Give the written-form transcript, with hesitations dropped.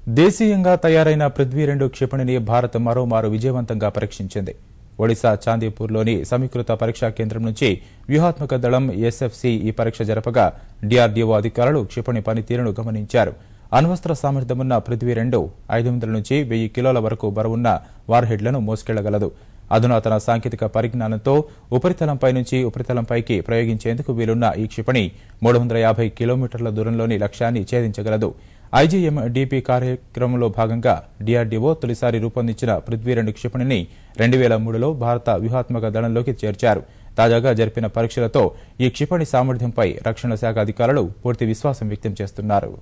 దేశీయంగా తయారైన పృథ్వీ-2 క్షిపణిని భారత్ మరోమారు విజయవంతంగా పరీక్షించింది. ఒడిశా చాందీపూర్లోని సమీకృత పరీక్షా కేంద్రం నుంచి వ్యూహాత్మక దళం ఎస్ఎఫ్సి ఈ పరీక్ష జరపగా డీఆర్డీఓ అధికారులు క్షిపణి పనితీరును గమనించారు. అణ్వస్త్ర సామర్థ్యమున్న పృథ్వీ-2 500 నుంచి 1000 కిలోల వరకు బరువున్న వార్హెడ్లను మోసుకెళ్లగలదు. అధునాతన సాంకేతిక పరిజ్ఞానంతో ఉపరితలంపై నుంచి ఉపరితలంపైకి ప్రయోగించేందుకు వీలున్న ఈ క్షిపణి 350 కిలోమీటర్ల దూరంలోని లక్ష్యాన్ని ఛేదించగలదు. ఐజీఎండీపీ కార్యక్రమంలో భాగంగా డీఆర్డీఓ తొలిసారి రూపొందించిన పృథ్వీ-2 క్షిపణిని 2003లో భారత వ్యూహాత్మక దళంలోకి చేర్చారు. తాజాగా జరిపిన పరీక్షలతో ఈ క్షిపణి సామర్థ్యంపై రక్షణ శాఖ అధికారులు పూర్తి విశ్వాసం వ్యక్తం చేస్తున్నారు.